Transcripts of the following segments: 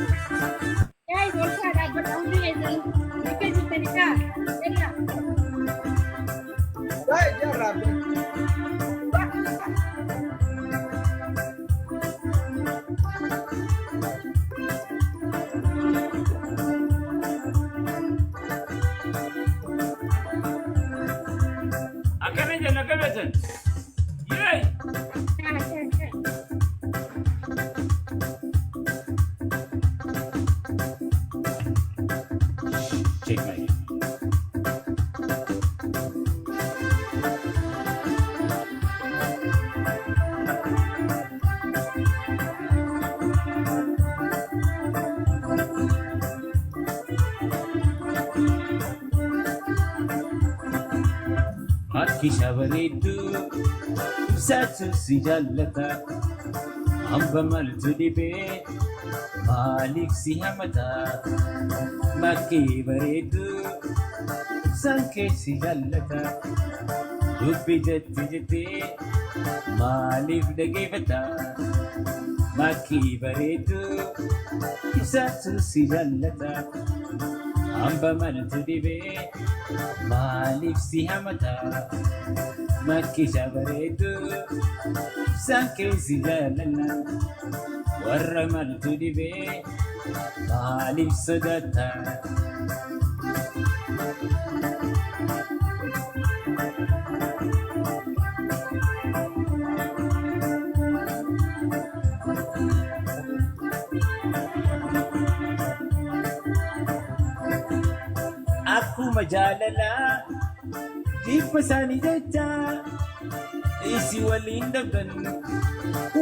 Guys, also ada bertahun ni Hazel. Mereka cerita nikah. Dengar. Baik dia rapi. Akan aja nak betul. Yey. Check my. Hati sabareedu ibsaatu si jaallata hamba maltu dhibee maaliif si hamata makkee bareedu ibsaan kee si jaallata dubbi jetti jettee maaliif dhageeffata makkee bareedu ibsaatu si jaallata hamba maltu dhibee maaliif si hamata makkee bareedu ibsaan kee si jaallanna warra maltu dhibee maaliif sodaata. Akkuma jaalalaa jibba isaanii jecha isi waliin dabdan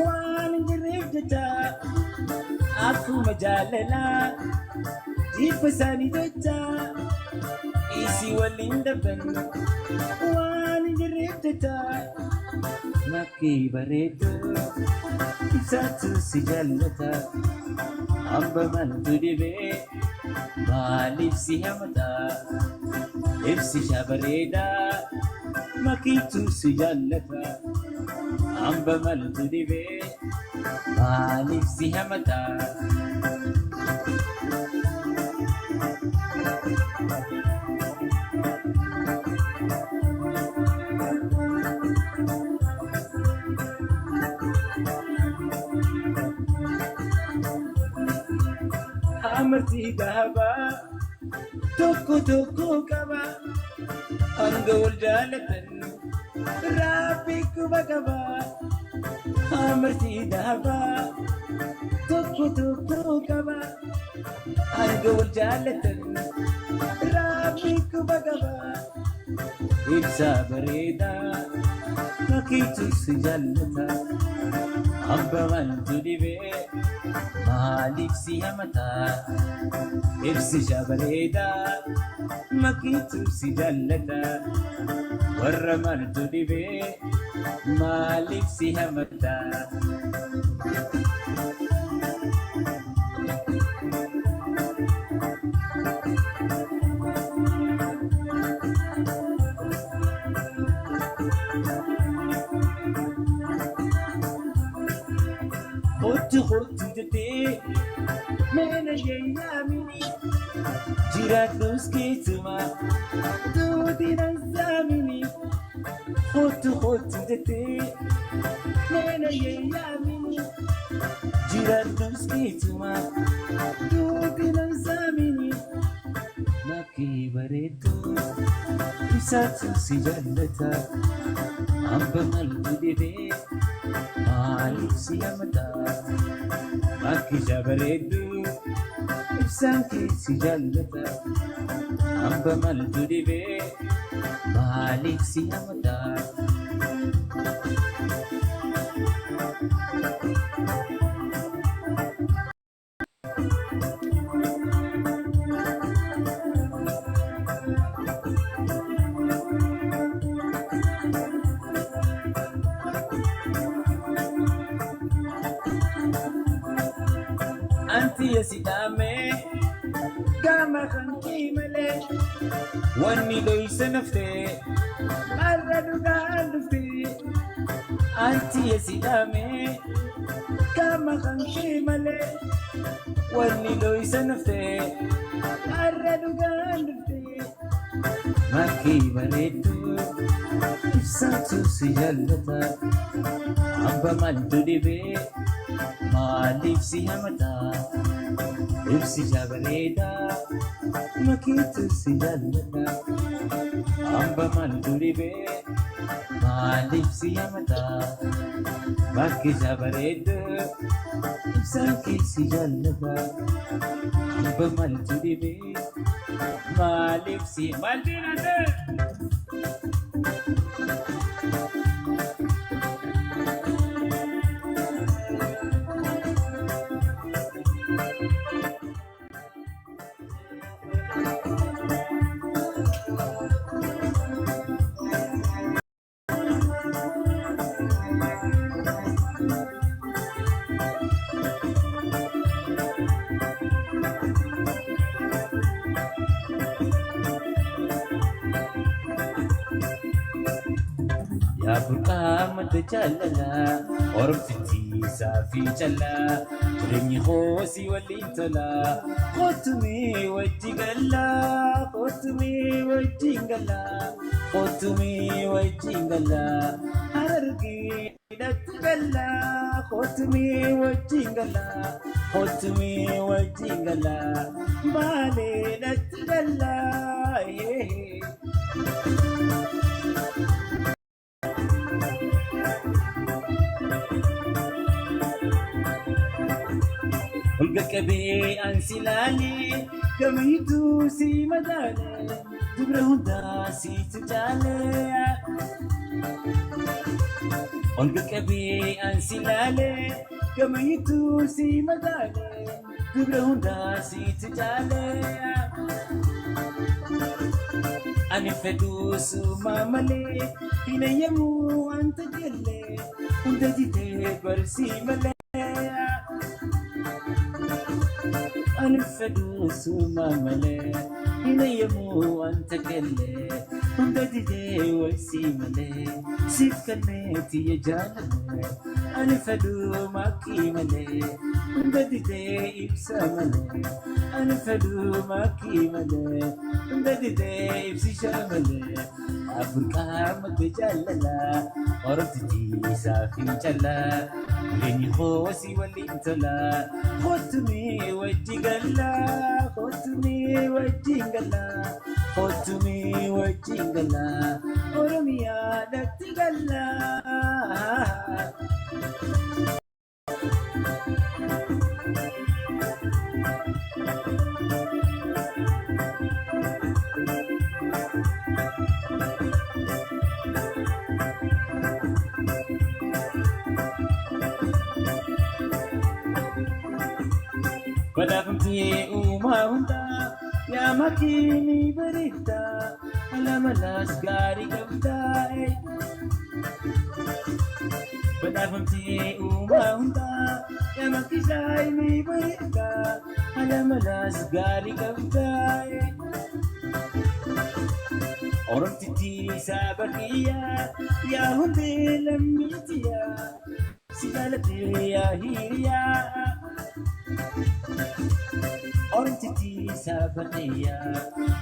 waan hin jirreef jecha akkuma jaalalaa jibba isaanii jecha isi waliin dabdan waan hin jirreef jecha makkee bareedu ibsaatu si jaallata hamba maltu dhibee maaliif si hamata ibsi bareedaa makkiitu si jaallata hamba maltu dhibee maaliif si hamata. Amartii dhaabaa tokko tokko qaba hanga wal jaalatan raafii quba qaba. Amartii dhaabaa tokko tokko qaba hanga wal jaalatan raafii quba qaba. Ibsa bareedaa makkiitu si jaallata hamba maltu dhibee maaliif si hamata ibsi bareedaa makkiitu si jaallata warra maltu dhibee maaliif si hamata. Hotu jettee meena yaamini jiraadhus keessuma duuti nan saamini. Hotu jettee meena yaamini jiraadhus keessuma duuti nan saamini. Makkee bareedu ibsaatu si jaallata hamba maltu dhibee maaliif si hamata makkee bareedu ibsaan kee si jaallata hamba maltu dhibee maaliif si hamata. Anti yasidame gama kan kimale wanni doysa nafte marra dugaan dufte. Anti yasidame كما خنكي ملي واني لو سنفتي أردو قلبتي ماكي بريتو إفساتو سيالتا عبا مالتو ديبي ماليف سيامتا إفسي جابريدا ماكيتو سيالتا عبا مالتو ديبي ماليف سيامتا ماكي جابريدا إفساكي سيالتا عبا مالتو ديبي ماليف سيامتا يا برقا متجللا أرفتي سافي جلا ترمي خوسي والإنتلا قطمي وجيغلا قطمي وجيغلا قطمي وجيغلا أرقي نتجلا قطمي وجيغلا قطمي وجيغلا بالي نتجلا ولقك بي أنسلالي كما يدوسي مدالي دبره داسي تجالي ولقك بي أنسلالي كما يدوسي مدالي دبره داسي تجالي أنا فدوس ماملي هنا يمو أنت جلي وانت جيتي برسي ملي أنا فدوس ماملي هنا يمو أنت جلي وانت جيتي برسي ملي سيف كلمتي يا جانبي أنا فدو ماكي ملي وانت جيتي إبسا ملي أنا فدو ماكي ملي وانت جيتي إبسي شاملي أفرقا متجللا أردتي سافي جلا ليني خوسي والإنتلا خدتمي وجيغلا خدتمي وجيغلا خدتمي وجيغلا أرميا نتجلا Badafamti umahunda ya makini berita alamalas gari kabda Badafamti umahunda ya makini berita alamalas gari kabda Orang titi sabakia ya hunde lamitia sigalati ya hiya Orang titi sabakia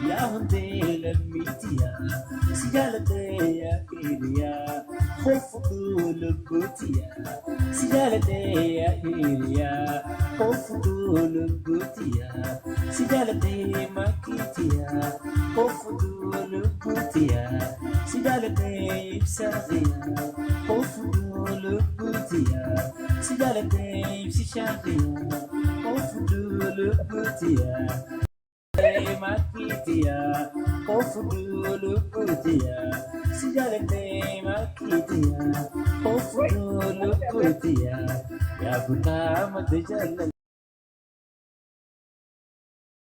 ya hunde lamitia sigalati ya hiya khofu lukutia sigalati ya hiya khofu lukutia sigalati makitia khofu lukutia sigalati ibsadia khofu lukutia sigalati ibsishafia khofu lukutia makitia khofu lukutia sigalati makitia khofu lukutia ya buta mad jalal